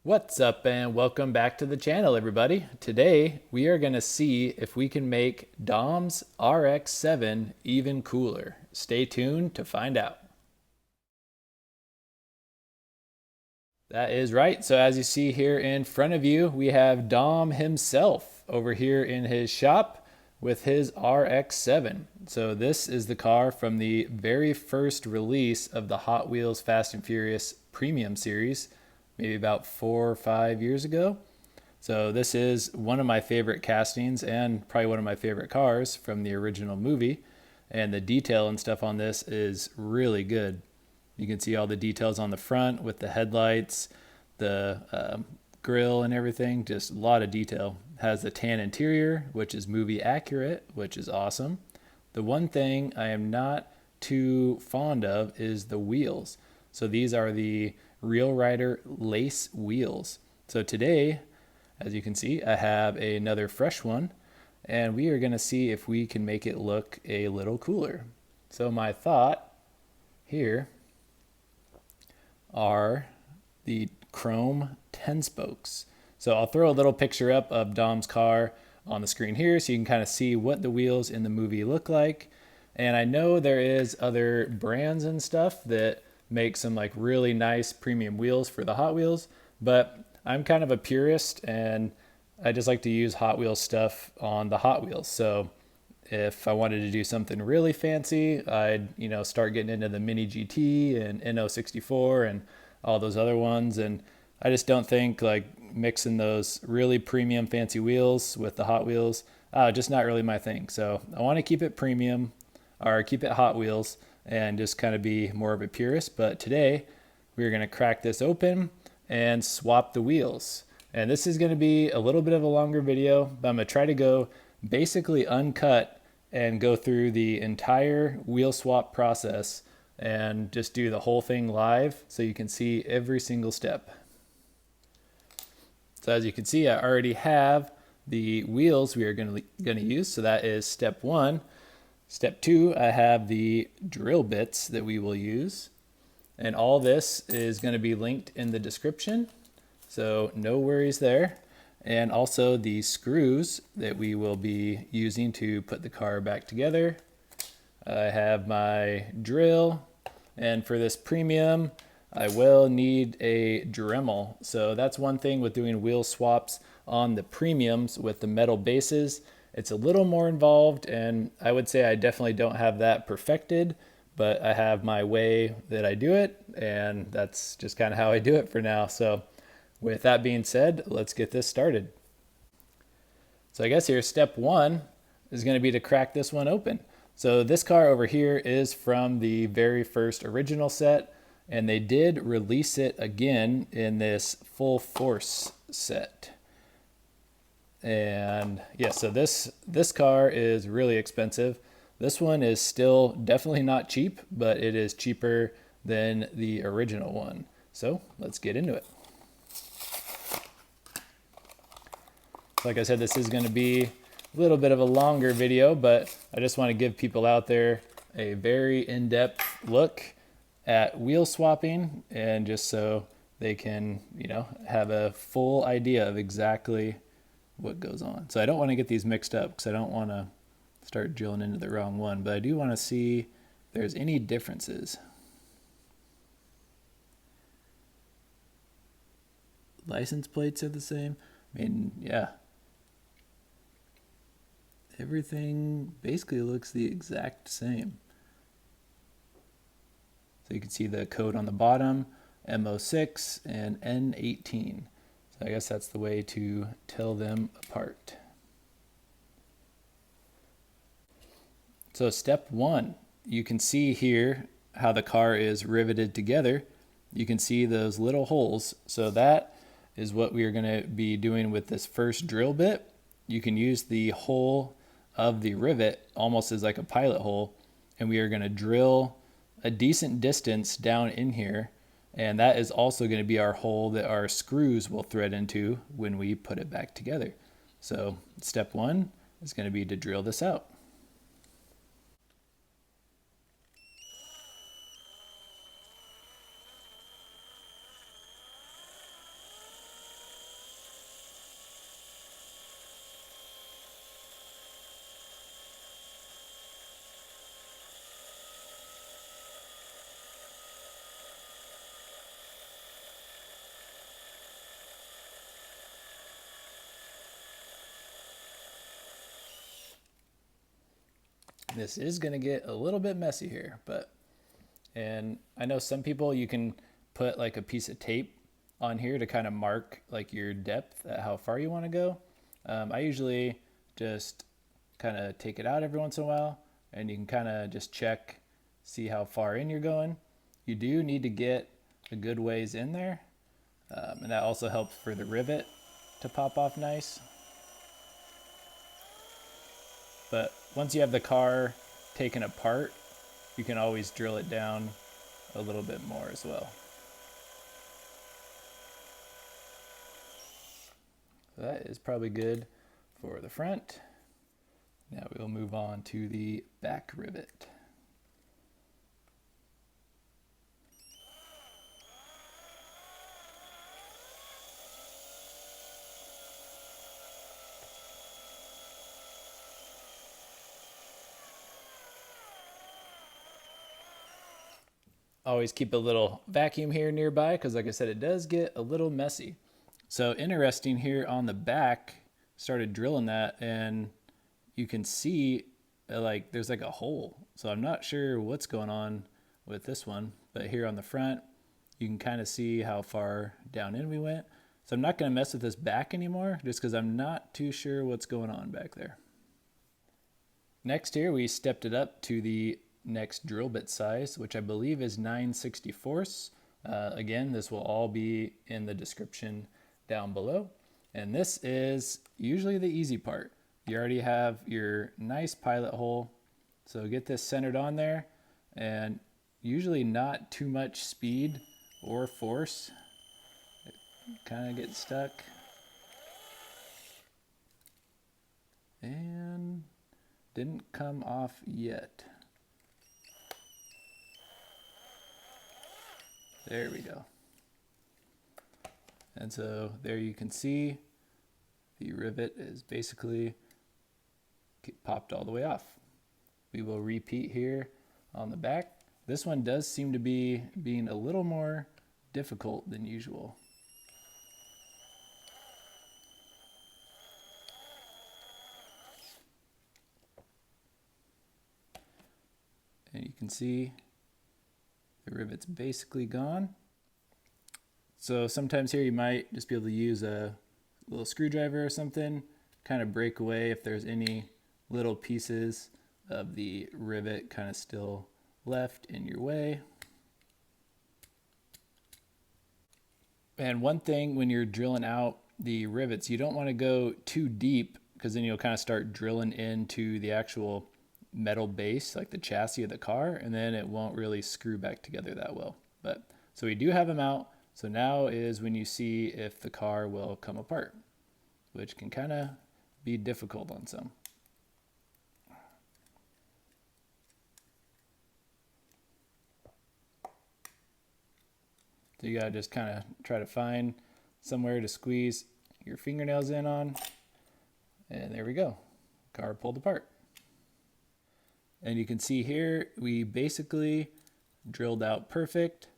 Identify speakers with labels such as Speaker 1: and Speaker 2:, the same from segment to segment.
Speaker 1: What's up and welcome back to the channel, everybody. Today we are going to see if we can make Dom's Rx7 even cooler. Stay tuned to find out. That is right. So as you see here in front of you, we have Dom himself over here in his shop with his Rx7. So this is the car from the very first release of the Hot Wheels Fast and Furious Premium Series, maybe about 4 or 5 years ago. So this is one of my favorite castings and probably one of my favorite cars from the original movie. And the detail and stuff on this is really good. You can see all the details on the front with the headlights, the grill and everything, just a lot of detail. Has the tan interior, which is movie accurate, which is awesome. The one thing I am not too fond of is the wheels. So these are the Real Rider lace wheels. So today, as you can see, I have another fresh one, and we are going to see if we can make it look a little cooler. So my thought here are the chrome 10 spokes. So I'll throw a little picture up of Dom's car on the screen here so you can kind of see what the wheels in the movie look like. And I know there is other brands and stuff that make some like really nice premium wheels for the Hot Wheels, but I'm kind of a purist and I just like to use Hot Wheels stuff on the Hot Wheels. So if I wanted to do something really fancy, I'd start getting into the Mini GT and NO64 and all those other ones. And I just don't think like mixing those really premium fancy wheels with the Hot Wheels, just not really my thing. So I want to keep it premium or keep it Hot Wheels and just kind of be more of a purist. But today we're going to crack this open and swap the wheels. And this is going to be a little bit of a longer video, but I'm going to try to go basically uncut and go through the entire wheel swap process and just do the whole thing live so you can see every single step. So as you can see, I already have the wheels we are going to use. So that is step one. Step two, I have the drill bits that we will use. And all this is going to be linked in the description. So no worries there. And also the screws that we will be using to put the car back together. I have my drill. And for this premium, I will need a Dremel. So that's one thing with doing wheel swaps on the premiums with the metal bases. It's a little more involved, and I would say I definitely don't have that perfected, but I have my way that I do it, and that's just kind of how I do it for now. So with that being said, let's get this started. So I guess here, step one is going to be to crack this one open. So this car over here is from the very first original set, and they did release it again in this full force set. And yeah, so this car is really expensive. This one is still definitely not cheap, but it is cheaper than the original one. So let's get into it. Like I said, this is going to be a little bit of a longer video, but I just want to give people out there a very in-depth look at wheel swapping, and just so they can, have a full idea of exactly what goes on. So I don't want to get these mixed up because I don't want to start drilling into the wrong one, but I do want to see if there's any differences. License plates are the same. I mean, yeah. Everything basically looks the exact same. So you can see the code on the bottom, MO6 and N18. I guess that's the way to tell them apart. So step one, you can see here how the car is riveted together. You can see those little holes. So that is what we are going to be doing with this first drill bit. You can use the hole of the rivet almost as like a pilot hole, and we are going to drill a decent distance down in here. And that is also going to be our hole that our screws will thread into when we put it back together. So step one is going to be to drill this out. This is going to get a little bit messy here, and I know some people, you can put like a piece of tape on here to kind of mark like your depth at how far you want to go. I usually just kind of take it out every once in a while, and you can kind of just check, see how far in you're going. You do need to get a good ways in there, and that also helps for the rivet to pop off nice. But once you have the car taken apart, you can always drill it down a little bit more as well. So that is probably good for the front. Now we'll move on to the back rivet. Always keep a little vacuum here nearby because, like I said, it does get a little messy. So interesting here on the back, started drilling that, and you can see like there's like a hole. So I'm not sure what's going on with this one, but here on the front, you can kind of see how far down in we went. So I'm not going to mess with this back anymore just because I'm not too sure what's going on back there. Next here, we stepped it up to the next drill bit size, which I believe is 9/64. Again, this will all be in the description down below. And this is usually the easy part. You already have your nice pilot hole. So get this centered on there, and usually not too much speed or force. It kind of gets stuck. And didn't come off yet. There we go. And so there you can see the rivet is basically popped all the way off. We will repeat here on the back. This one does seem to be being a little more difficult than usual. And you can see the rivet's basically gone. So sometimes here you might just be able to use a little screwdriver or something, kind of break away if there's any little pieces of the rivet kind of still left in your way. And one thing when you're drilling out the rivets, you don't want to go too deep because then you'll kind of start drilling into the actual metal base, like the chassis of the car, and then it won't really screw back together that well. But so we do have them out. So now is when you see if the car will come apart, which can kind of be difficult on some. So you gotta just kind of try to find somewhere to squeeze your fingernails in on, and there we go, car pulled apart. And you can see here, we basically drilled out perfect.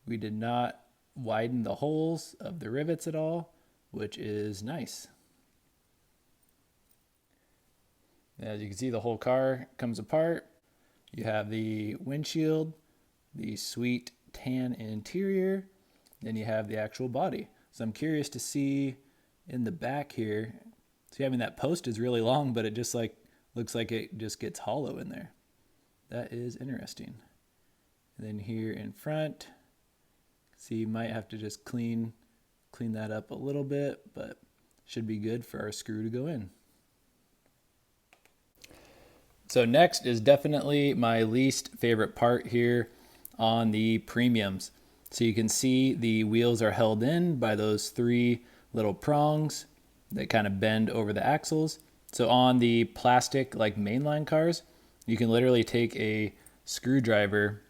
Speaker 1: We did not widen the holes of the rivets at all, which is nice. As you can see, the whole car comes apart. You have the windshield, the sweet tan interior, then you have the actual body. So I'm curious to see in the back here, see, having that post is really long, but it just like looks like it just gets hollow in there. That is interesting. And then here in front, see, you might have to just clean that up a little bit, but should be good for our screw to go in. So next is definitely my least favorite part here on the premiums. So you can see the wheels are held in by those three little prongs that kind of bend over the axles. So on the plastic like mainline cars, you can literally take a screwdriver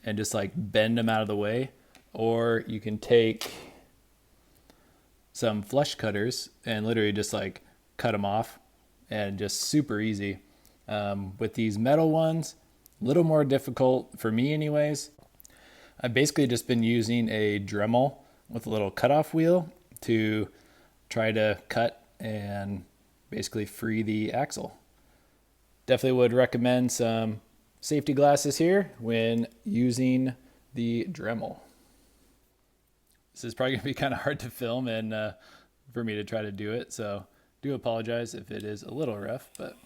Speaker 1: and just like bend them out of the way, or you can take some flush cutters and literally just like cut them off, and just super easy. With these metal ones, a little more difficult for me anyways. I've basically just been using a Dremel with a little cutoff wheel to try to cut and basically free the axle. Definitely would recommend some safety glasses here when using the Dremel. This is probably going to be kind of hard to film and for me to try to do it, so do apologize if it is a little rough, but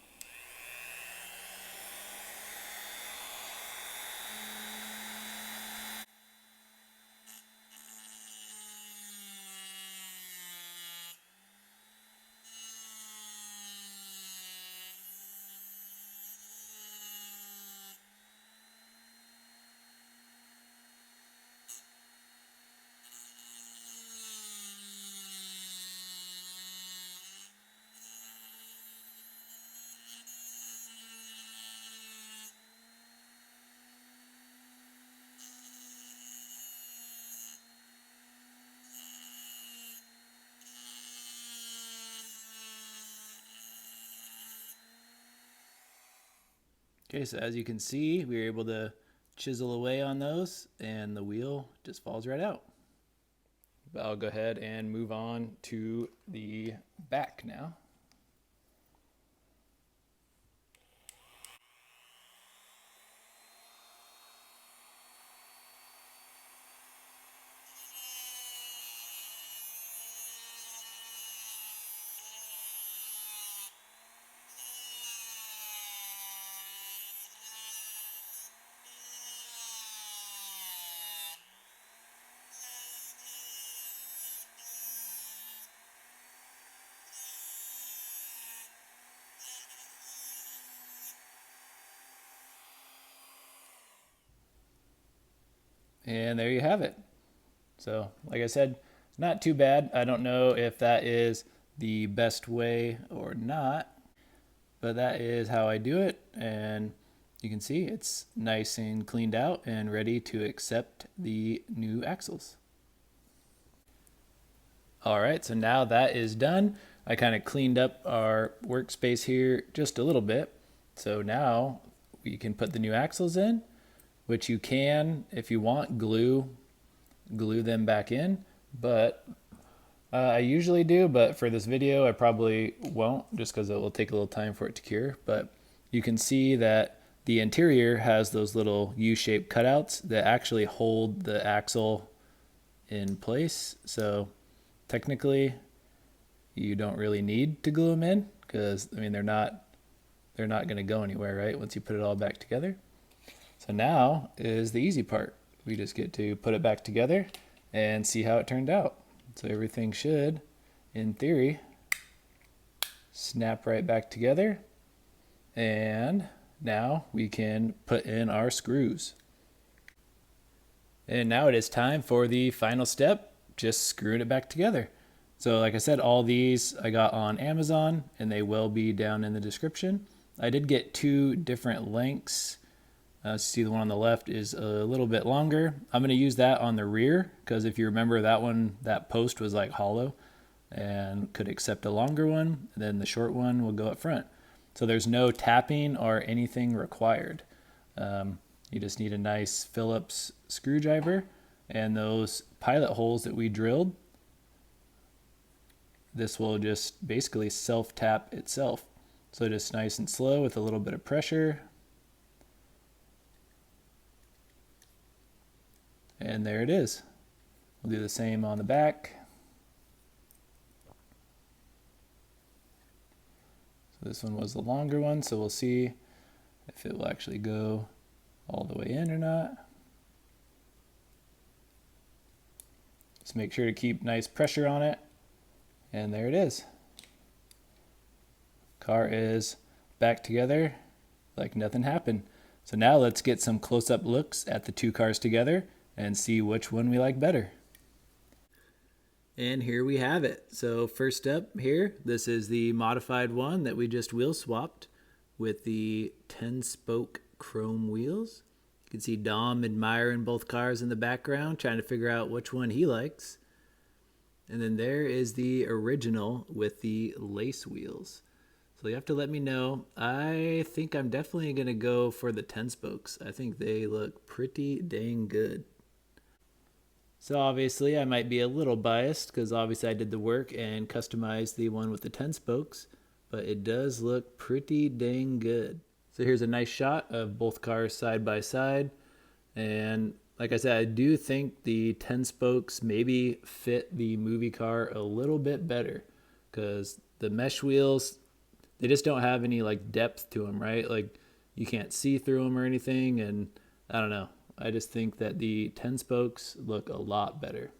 Speaker 1: okay, so as you can see, we were able to chisel away on those and the wheel just falls right out. But I'll go ahead and move on to the back now. And there you have it. So, like I said, not too bad. I don't know if that is the best way or not, but that is how I do it. And you can see it's nice and cleaned out and ready to accept the new axles. All right, so now that is done. I kind of cleaned up our workspace here just a little bit. So now we can put the new axles in, which you can, if you want, glue them back in, but I usually do, but for this video I probably won't, just because it will take a little time for it to cure. But you can see that the interior has those little U-shaped cutouts that actually hold the axle in place. So technically you don't really need to glue them in, because I mean they're not going to go anywhere, right, once you put it all back together. So now is the easy part. We just get to put it back together and see how it turned out. So everything should, in theory, snap right back together. And now we can put in our screws. And now it is time for the final step, just screwing it back together. So like I said, all these I got on Amazon and they will be down in the description. I did get 2 different lengths. See, the one on the left is a little bit longer. I'm going to use that on the rear because if you remember that one, that post was like hollow and could accept a longer one. And then the short one will go up front. So there's no tapping or anything required. You just need a nice Phillips screwdriver and those pilot holes that we drilled. This will just basically self-tap itself. So just nice and slow with a little bit of pressure. And there it is. We'll do the same on the back. So this one was the longer one, so we'll see if it will actually go all the way in or not. Just make sure to keep nice pressure on it. And there it is. Car is back together like nothing happened. So now let's get some close-up looks at the 2 cars together and see which one we like better. And here we have it. So first up here, this is the modified one that we just wheel swapped with the 10-spoke chrome wheels. You can see Dom admiring both cars in the background, trying to figure out which one he likes. And then there is the original with the lace wheels. So you have to let me know. I think I'm definitely going to go for the 10 spokes. I think they look pretty dang good. So obviously I might be a little biased because obviously I did the work and customized the one with the 10 spokes, but it does look pretty dang good. So here's a nice shot of both cars side by side. And like I said, I do think the 10 spokes maybe fit the movie car a little bit better because the mesh wheels, they just don't have any like depth to them, right? Like you can't see through them or anything. And I don't know. I just think that the 10 spokes look a lot better.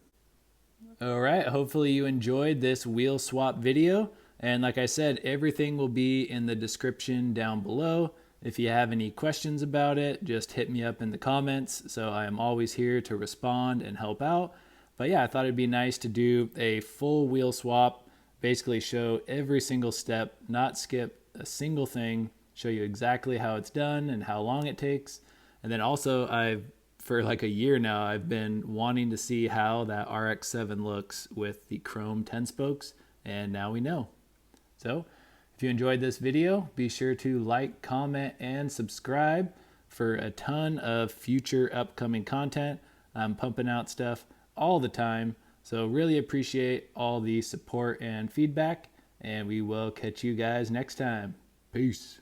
Speaker 1: All right, hopefully you enjoyed this wheel swap video. And like I said, everything will be in the description down below. If you have any questions about it, just hit me up in the comments. So I am always here to respond and help out. But yeah, I thought it'd be nice to do a full wheel swap, basically show every single step, not skip a single thing, show you exactly how it's done and how long it takes. And then also for like a year now, I've been wanting to see how that Rx7 looks with the chrome 10 spokes, and now we know. So if you enjoyed this video, be sure to like, comment, and subscribe for a ton of future upcoming content. I'm pumping out stuff all the time, so really appreciate all the support and feedback, and we will catch you guys next time. Peace.